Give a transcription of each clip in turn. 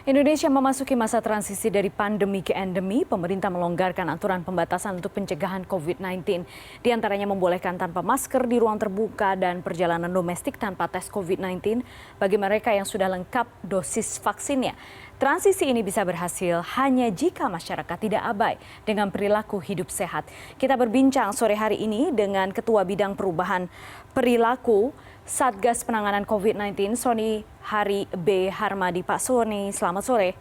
Indonesia memasuki masa transisi dari pandemi ke endemi. Pemerintah melonggarkan aturan pembatasan untuk pencegahan COVID-19. Di antaranya membolehkan tanpa masker di ruang terbuka dan perjalanan domestik tanpa tes COVID-19 bagi mereka yang sudah lengkap dosis vaksinnya. Transisi ini bisa berhasil hanya jika masyarakat tidak abai dengan perilaku hidup sehat. Kita berbincang sore hari ini dengan Ketua Bidang Perubahan Perilaku Satgas Penanganan COVID-19, Sony Hari B. Harmadi. Pak Sony, selamat sore.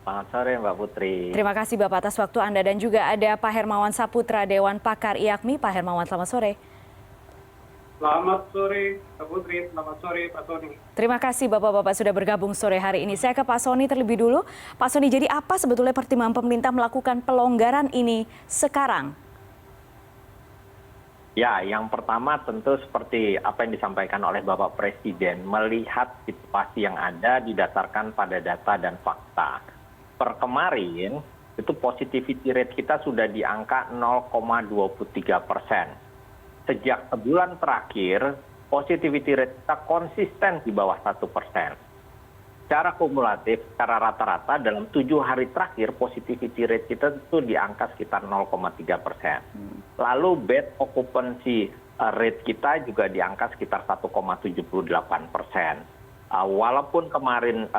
Selamat sore Mbak Putri. Terima kasih Bapak atas waktu Anda, dan juga ada Pak Hermawan Saputra, Dewan Pakar IAKMI. Pak Hermawan, selamat sore. Selamat sore Mbak Putri, selamat sore Pak Sony. Terima kasih Bapak-Bapak sudah bergabung sore hari ini. Saya ke Pak Sony terlebih dulu. Pak Sony, jadi apa sebetulnya pertimbangan pemerintah melakukan pelonggaran ini sekarang? Ya, yang pertama tentu seperti apa yang disampaikan oleh Bapak Presiden, melihat situasi yang ada didasarkan pada data dan fakta. Per kemarin, itu positivity rate kita sudah di angka 0,23%. Sejak sebulan terakhir, positivity rate kita konsisten di bawah 1%. Secara kumulatif, secara rata-rata dalam 7 hari terakhir positivity rate kita itu di angka sekitar 0,3%. Lalu bed occupancy rate kita juga di angka sekitar 1,78%. Walaupun kemarin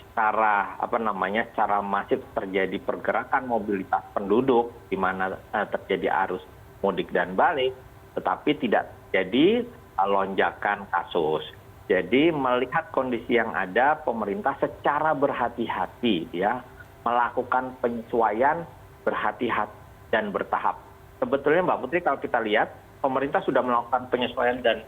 secara masif terjadi pergerakan mobilitas penduduk di mana terjadi arus mudik dan balik, tetapi tidak terjadi lonjakan kasus. Jadi melihat kondisi yang ada, pemerintah secara berhati-hati ya melakukan penyesuaian berhati-hati dan bertahap. Sebetulnya Mbak Putri, kalau kita lihat pemerintah sudah melakukan penyesuaian dan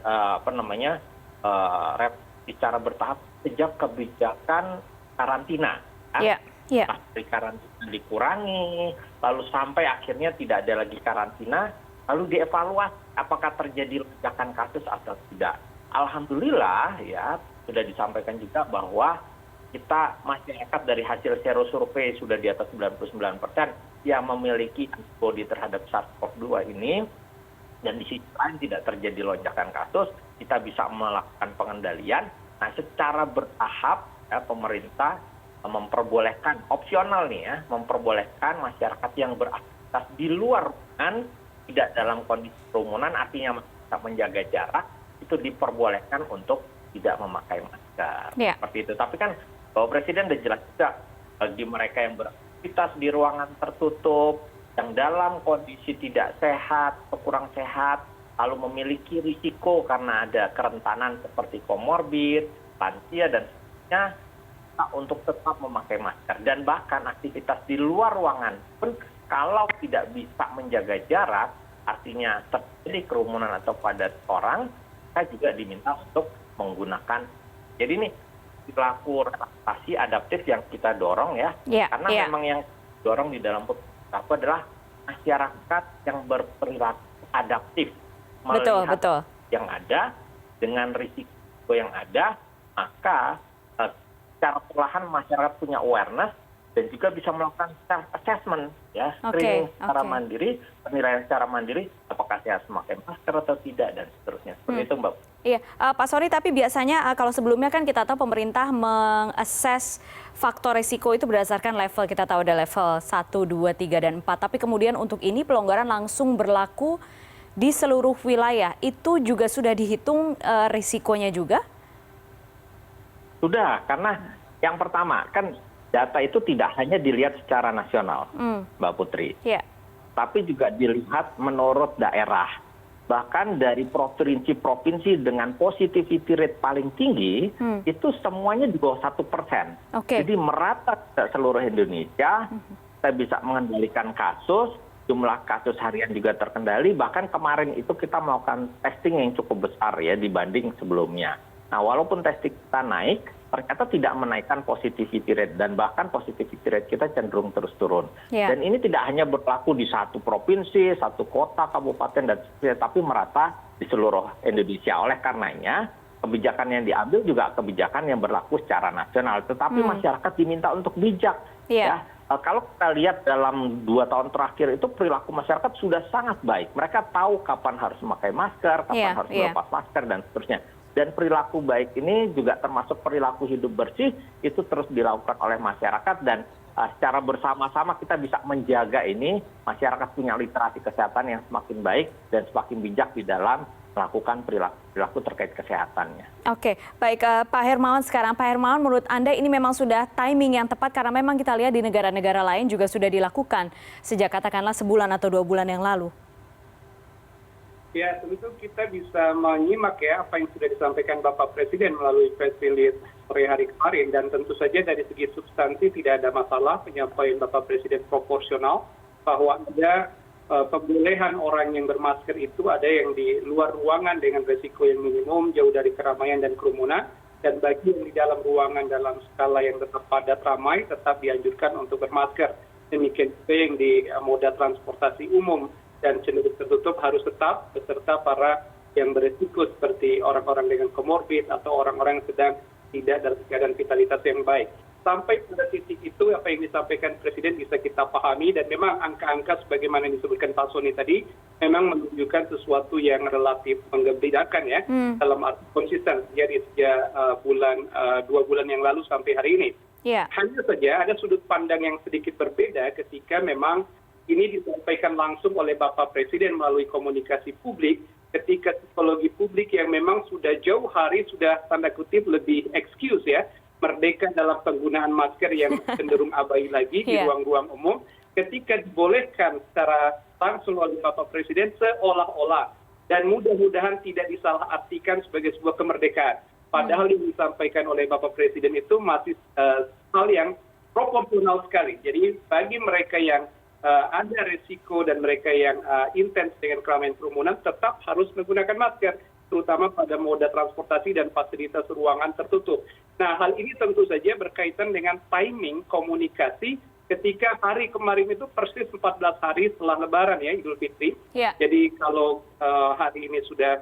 secara bertahap sejak kebijakan karantina. Dari karantina dikurangi, lalu sampai akhirnya tidak ada lagi karantina, lalu dievaluasi apakah terjadi lonjakan kasus atau tidak. Alhamdulillah ya sudah disampaikan juga bahwa kita masyarakat dari hasil sero survei sudah di atas 99% yang memiliki antibodi terhadap SARS-CoV-2 ini, dan di sisi lain tidak terjadi lonjakan kasus, kita bisa melakukan pengendalian. Nah, secara bertahap ya, pemerintah memperbolehkan, opsional nih ya, memperbolehkan masyarakat yang beraktivitas di luar ruangan, tidak dalam kondisi kerumunan, artinya tetap menjaga jarak, itu diperbolehkan untuk tidak memakai masker. Seperti itu. Tapi kan Bapak Presiden sudah jelas juga bagi mereka yang beraktivitas di ruangan tertutup, yang dalam kondisi tidak sehat atau kurang sehat, lalu memiliki risiko karena ada kerentanan seperti komorbid, lansia, dan sebagainya, untuk tetap memakai masker. Dan bahkan aktivitas di luar ruangan pun kalau tidak bisa menjaga jarak, artinya terjadi kerumunan atau padat orang, kita juga diminta untuk menggunakan. Jadi ini perilaku relaksasi adaptif yang kita dorong ya. Karena memang yang dorong di dalam perilaku adalah masyarakat yang berperilaku adaptif. Melihat yang ada dengan risiko yang ada, maka secara perlahan masyarakat punya awareness dan juga bisa melakukan self assessment ya, screening secara mandiri, penilaian secara mandiri, apakah saya harus memakai masker atau tidak, dan seterusnya. Seperti itu Mbak. Iya, Pak Sony, tapi biasanya kalau sebelumnya kan kita tahu pemerintah mengakses faktor risiko itu berdasarkan level, kita tahu ada level 1, 2, 3, dan 4. Tapi kemudian untuk ini pelonggaran langsung berlaku di seluruh wilayah. Itu juga sudah dihitung risikonya juga? Sudah, karena yang pertama kan data itu tidak hanya dilihat secara nasional, Mbak Putri. Tapi juga dilihat menurut daerah. Bahkan dari provinsi-provinsi dengan positivity rate paling tinggi, itu semuanya di bawah 1%. Jadi merata ke seluruh Indonesia, kita bisa mengendalikan kasus, jumlah kasus harian juga terkendali, bahkan kemarin itu kita melakukan testing yang cukup besar ya dibanding sebelumnya. Nah, walaupun testing kita naik, ternyata tidak menaikkan positivity rate, dan bahkan positivity rate kita cenderung terus turun. Dan ini tidak hanya berlaku di satu provinsi, satu kota, kabupaten, dan sebagainya, tapi merata di seluruh Indonesia. Oleh karenanya, kebijakan yang diambil juga kebijakan yang berlaku secara nasional. Tetapi masyarakat diminta untuk bijak. Ya. Kalau kita lihat dalam 2 tahun terakhir itu perilaku masyarakat sudah sangat baik. Mereka tahu kapan harus memakai masker, kapan harus melepas masker, dan seterusnya. Dan perilaku baik ini juga termasuk perilaku hidup bersih itu terus dilakukan oleh masyarakat dan secara bersama-sama kita bisa menjaga ini masyarakat punya literasi kesehatan yang semakin baik dan semakin bijak di dalam melakukan perilaku terkait kesehatannya. Oke, baik Pak Hermawan sekarang. Pak Hermawan, menurut Anda ini memang sudah timing yang tepat karena memang kita lihat di negara-negara lain juga sudah dilakukan sejak katakanlah sebulan atau 2 bulan yang lalu. Ya, tentu kita bisa menyimak ya apa yang sudah disampaikan Bapak Presiden melalui press release sore hari kemarin, dan tentu saja dari segi substansi tidak ada masalah penyampaian Bapak Presiden proporsional bahwa ada pembolehan orang yang bermasker itu ada yang di luar ruangan dengan resiko yang minimum, jauh dari keramaian dan kerumunan, dan bagi yang di dalam ruangan dalam skala yang tetap padat ramai tetap dianjurkan untuk bermasker. Demikian juga yang di moda transportasi umum dan cenderung tertutup harus tetap beserta para yang beresiko seperti orang-orang dengan komorbid atau orang-orang yang sedang tidak dalam keadaan vitalitas yang baik. Sampai pada titik itu apa yang disampaikan Presiden bisa kita pahami, dan memang angka-angka sebagaimana yang disebutkan Pak Sony tadi memang menunjukkan sesuatu yang relatif menggembirakan ya dalam arti konsisten dari sejak 2 bulan yang lalu sampai hari ini. Yeah. Hanya saja ada sudut pandang yang sedikit berbeda ketika memang ini disampaikan langsung oleh Bapak Presiden melalui komunikasi publik, ketika psikologi publik yang memang sudah jauh hari sudah tanda kutip lebih excuse ya, merdeka dalam penggunaan masker yang cenderung abai lagi di ruang-ruang umum, ketika dibolehkan secara langsung oleh Bapak Presiden seolah-olah, dan mudah-mudahan tidak disalahartikan sebagai sebuah kemerdekaan. Padahal yang disampaikan oleh Bapak Presiden itu masih hal yang proporsional sekali. Jadi bagi mereka yang ada risiko dan mereka yang intens dengan keramaian kerumunan tetap harus menggunakan masker, terutama pada moda transportasi dan fasilitas ruangan tertutup. Nah, hal ini tentu saja berkaitan dengan timing komunikasi ketika hari kemarin itu persis 14 hari setelah Lebaran ya, Idul Fitri. Yeah. Jadi kalau hari ini sudah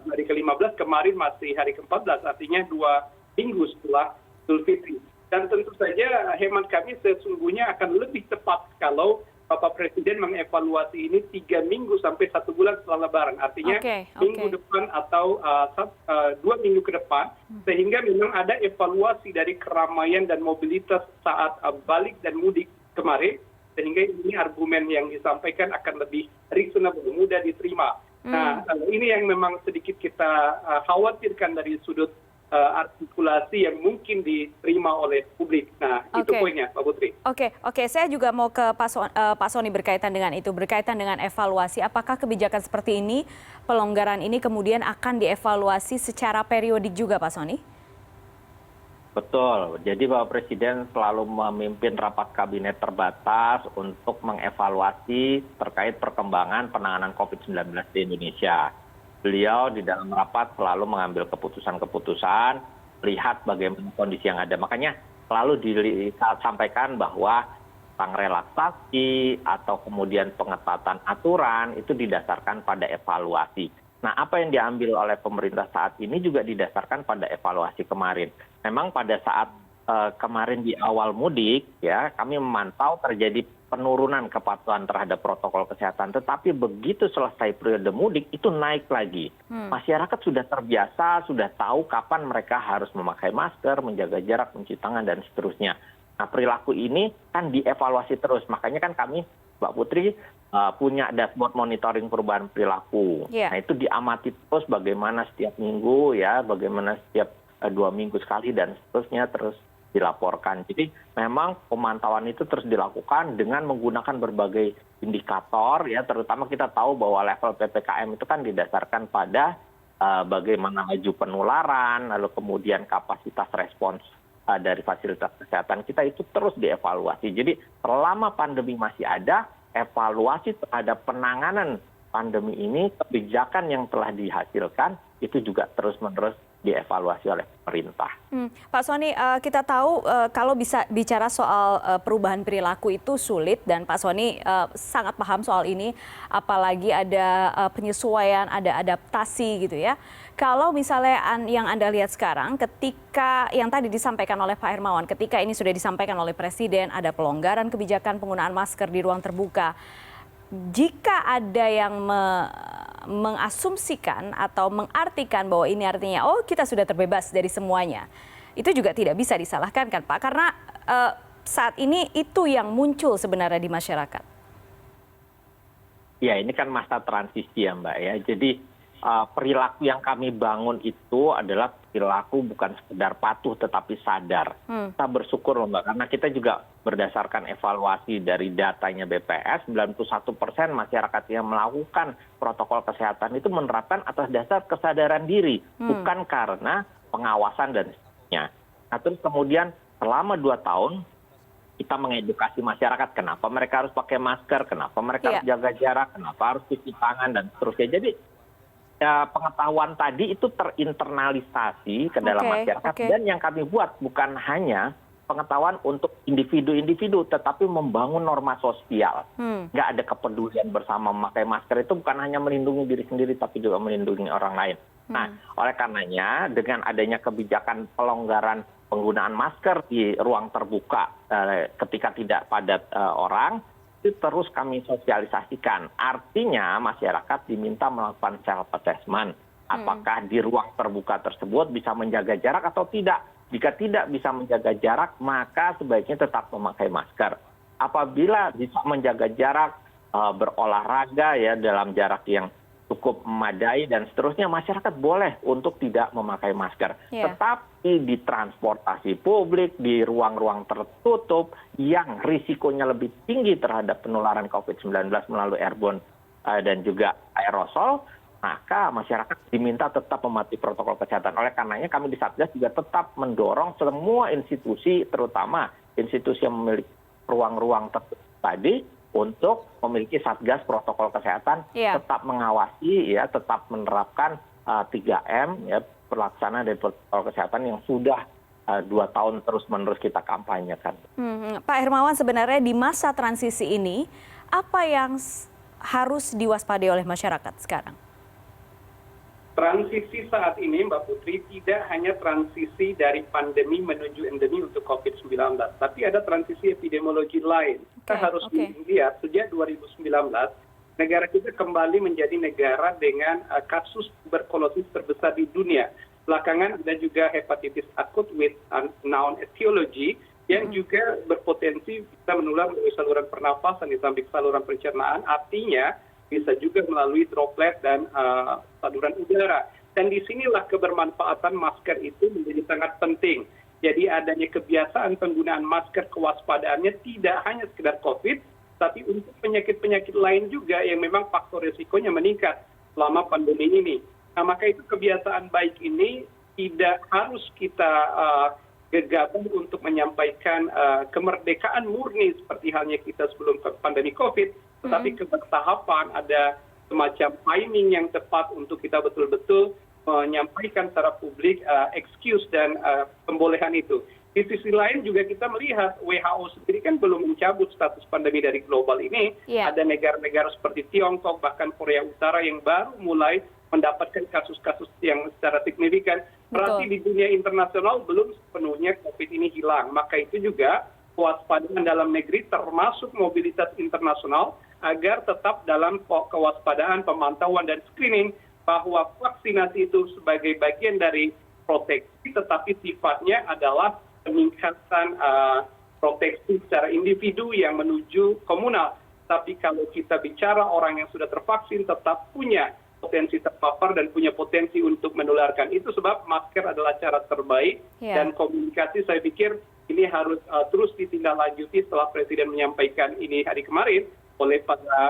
hari ke-15, kemarin masih hari ke-14, artinya 2 minggu setelah Idul Fitri. Dan tentu saja hemat kami sesungguhnya akan lebih tepat kalau Bapak Presiden mengevaluasi ini 3 minggu sampai 1 bulan setelah Lebaran. Artinya minggu depan atau 2 minggu ke depan, sehingga memang ada evaluasi dari keramaian dan mobilitas saat balik dan mudik kemarin, sehingga ini argumen yang disampaikan akan lebih reasonable, mudah diterima. Nah, ini yang memang sedikit kita khawatirkan dari sudut artikulasi yang mungkin diterima oleh publik. Nah, itu poinnya, Pak Putri. Oke. Saya juga mau ke Pak Sony berkaitan dengan itu, berkaitan dengan evaluasi. Apakah kebijakan seperti ini, pelonggaran ini kemudian akan dievaluasi secara periodik juga, Pak Sony? Betul. Jadi Bapak Presiden selalu memimpin rapat kabinet terbatas untuk mengevaluasi terkait perkembangan penanganan COVID-19 di Indonesia. Beliau di dalam rapat selalu mengambil keputusan-keputusan, lihat bagaimana kondisi yang ada. Makanya selalu disampaikan bahwa tentang relaksasi atau kemudian pengetatan aturan itu didasarkan pada evaluasi. Nah, apa yang diambil oleh pemerintah saat ini juga didasarkan pada evaluasi kemarin. Memang pada saat kemarin di awal mudik, ya, kami memantau terjadi penurunan kepatuhan terhadap protokol kesehatan. Tetapi begitu selesai periode mudik, itu naik lagi. Masyarakat sudah terbiasa, sudah tahu kapan mereka harus memakai masker, menjaga jarak, mencuci tangan, dan seterusnya. Nah, perilaku ini kan dievaluasi terus. Makanya kan kami, Mbak Putri, punya dashboard monitoring perubahan perilaku. Nah, itu diamati terus bagaimana setiap minggu, ya, bagaimana setiap 2 minggu sekali, dan seterusnya terus dilaporkan. Jadi memang pemantauan itu terus dilakukan dengan menggunakan berbagai indikator, ya, terutama kita tahu bahwa level PPKM itu kan didasarkan pada bagaimana laju penularan, lalu kemudian kapasitas respons dari fasilitas kesehatan kita itu terus dievaluasi. Jadi selama pandemi masih ada, evaluasi terhadap penanganan pandemi ini, kebijakan yang telah dihasilkan itu juga terus-menerus dievaluasi oleh pemerintah. Pak Sony, kita tahu kalau bisa bicara soal perubahan perilaku itu sulit, dan Pak Sony sangat paham soal ini, apalagi ada penyesuaian, ada adaptasi gitu ya. Kalau misalnya yang Anda lihat sekarang, ketika yang tadi disampaikan oleh Pak Hermawan, ketika ini sudah disampaikan oleh Presiden, ada pelonggaran kebijakan penggunaan masker di ruang terbuka, jika ada yang mengasumsikan atau mengartikan bahwa ini artinya oh kita sudah terbebas dari semuanya. Itu juga tidak bisa disalahkan kan Pak, karena saat ini itu yang muncul sebenarnya di masyarakat. Ya, ini kan masa transisi ya Mbak ya. Jadi perilaku yang kami bangun itu adalah perilaku bukan sekedar patuh tetapi sadar. Kita bersyukur loh Mbak, karena kita juga berdasarkan evaluasi dari datanya BPS, 91% masyarakat yang melakukan protokol kesehatan itu menerapkan atas dasar kesadaran diri, bukan karena pengawasan dan sebagainya. Nah terus kemudian selama 2 tahun, kita mengedukasi masyarakat kenapa mereka harus pakai masker, kenapa mereka harus jaga jarak, kenapa harus cuci tangan, dan seterusnya. Jadi pengetahuan tadi itu terinternalisasi ke dalam masyarakat. Dan yang kami buat bukan hanya pengetahuan untuk individu-individu, tetapi membangun norma sosial. Nggak ada kepedulian bersama memakai masker itu bukan hanya melindungi diri sendiri, tapi juga melindungi orang lain. Nah, oleh karenanya dengan adanya kebijakan pelonggaran penggunaan masker di ruang terbuka ketika tidak padat orang, itu terus kami sosialisasikan. Artinya masyarakat diminta melakukan self assessment. Apakah di ruang terbuka tersebut bisa menjaga jarak atau tidak? Jika tidak bisa menjaga jarak, maka sebaiknya tetap memakai masker. Apabila bisa menjaga jarak, berolahraga ya dalam jarak yang cukup memadai dan seterusnya, masyarakat boleh untuk tidak memakai masker. Tetapi di transportasi publik, di ruang-ruang tertutup yang risikonya lebih tinggi terhadap penularan COVID-19 melalui airborne dan juga aerosol, maka masyarakat diminta tetap mematuhi protokol kesehatan. Oleh karenanya kami di Satgas juga tetap mendorong semua institusi, terutama institusi yang memiliki ruang-ruang tertutup tadi, untuk memiliki Satgas protokol kesehatan, tetap mengawasi, ya, tetap menerapkan 3M, ya, pelaksanaan dari protokol kesehatan yang sudah 2 tahun terus-menerus kita kampanyekan. Pak Hermawan, sebenarnya di masa transisi ini, apa yang harus diwaspadai oleh masyarakat sekarang? Transisi saat ini, Mbak Putri, tidak hanya transisi dari pandemi menuju endemi untuk COVID-19, tapi ada transisi epidemiologi lain. Kita harus lihat, sejak 2019, negara kita kembali menjadi negara dengan kasus tuberkulosis terbesar di dunia. Belakangan ada juga hepatitis akut with unknown etiology, yang juga berpotensi bisa menular melalui saluran pernapasan di samping saluran pencernaan, artinya bisa juga melalui droplet dan saluran udara. Dan disinilah kebermanfaatan masker itu menjadi sangat penting. Jadi adanya kebiasaan penggunaan masker, kewaspadaannya tidak hanya sekedar COVID, tapi untuk penyakit-penyakit lain juga yang memang faktor risikonya meningkat selama pandemi ini. Nah, maka itu kebiasaan baik ini tidak harus kita gegabah untuk menyampaikan kemerdekaan murni seperti halnya kita sebelum pandemi COVID, tetapi kebertahapan, ada semacam timing yang tepat untuk kita betul-betul menyampaikan secara publik excuse dan pembolehan itu. Di sisi lain juga kita melihat WHO sendiri kan belum mencabut status pandemi dari global ini. Ada negara-negara seperti Tiongkok, bahkan Korea Utara yang baru mulai mendapatkan kasus-kasus yang secara signifikan. Berarti di dunia internasional belum sepenuhnya COVID ini hilang. Maka itu juga kewaspadaan dalam negeri termasuk mobilitas internasional agar tetap dalam kewaspadaan, pemantauan, dan screening bahwa vaksinasi itu sebagai bagian dari proteksi, tetapi sifatnya adalah peningkatan proteksi secara individu yang menuju komunal. Tapi kalau kita bicara orang yang sudah tervaksin tetap punya potensi terpapar dan punya potensi untuk menularkan. Itu sebab masker adalah cara terbaik dan komunikasi saya pikir ini harus terus ditindaklanjuti setelah Presiden menyampaikan ini hari kemarin oleh para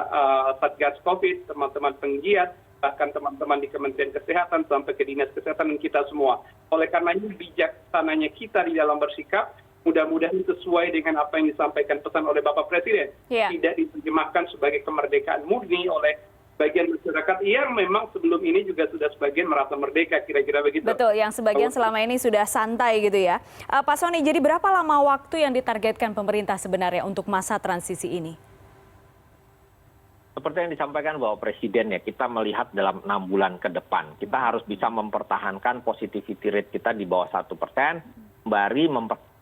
Satgas COVID, teman-teman penggiat, bahkan teman-teman di Kementerian Kesehatan sampai ke Dinas Kesehatan dan kita semua. Oleh karena ini bijaksananya kita di dalam bersikap, mudah-mudahan sesuai dengan apa yang disampaikan pesan oleh Bapak Presiden. Tidak diterjemahkan sebagai kemerdekaan murni oleh bagian masyarakat yang memang sebelum ini juga sudah sebagian merasa merdeka, kira-kira begitu. Betul, yang sebagian selama ini sudah santai gitu ya. Pak Sony, jadi berapa lama waktu yang ditargetkan pemerintah sebenarnya untuk masa transisi ini? Seperti yang disampaikan Bapak Presiden ya, kita melihat dalam 6 bulan ke depan. Kita harus bisa mempertahankan positivity rate kita di bawah 1%, sembari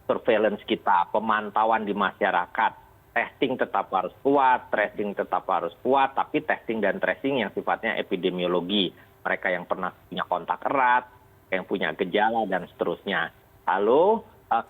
surveillance kita, pemantauan di masyarakat, testing tetap harus kuat, tracing tetap harus kuat, tapi testing dan tracing yang sifatnya epidemiologi. Mereka yang pernah punya kontak erat, yang punya gejala, dan seterusnya. Lalu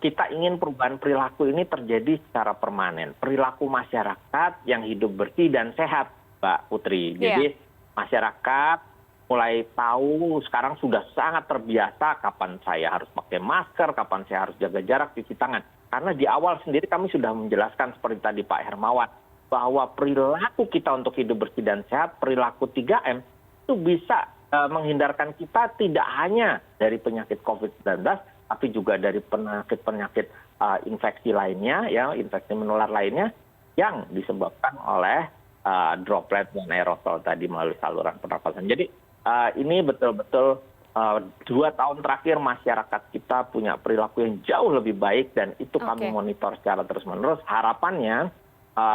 kita ingin perubahan perilaku ini terjadi secara permanen. Perilaku masyarakat yang hidup bersih dan sehat, Mbak Putri. Jadi masyarakat mulai tahu, sekarang sudah sangat terbiasa kapan saya harus pakai masker, kapan saya harus jaga jarak, cuci tangan. Karena di awal sendiri kami sudah menjelaskan seperti tadi Pak Hermawan, bahwa perilaku kita untuk hidup bersih dan sehat, perilaku 3M, itu bisa menghindarkan kita tidak hanya dari penyakit COVID-19, tapi juga dari penyakit infeksi lainnya, ya, infeksi menular lainnya yang disebabkan oleh droplet dan aerosol tadi melalui saluran pernapasan. Jadi ini betul-betul 2 tahun terakhir masyarakat kita punya perilaku yang jauh lebih baik, dan itu kami monitor secara terus-menerus. Harapannya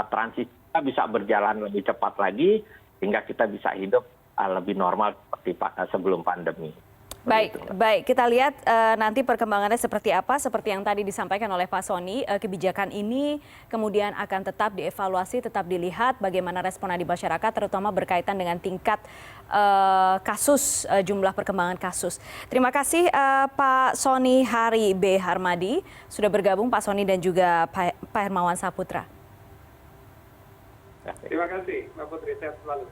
transisi kita bisa berjalan lebih cepat lagi, sehingga kita bisa hidup lebih normal seperti sebelum pandemi. Baik, kita lihat nanti perkembangannya seperti apa. Seperti yang tadi disampaikan oleh Pak Sony, kebijakan ini kemudian akan tetap dievaluasi, tetap dilihat bagaimana responnya di masyarakat, terutama berkaitan dengan tingkat kasus, jumlah perkembangan kasus. Terima kasih Pak Sony Hari B. Harmadi sudah bergabung, Pak Sony dan juga Pak Hermawan Saputra. Terima kasih, Mbak Putri, sehat selalu.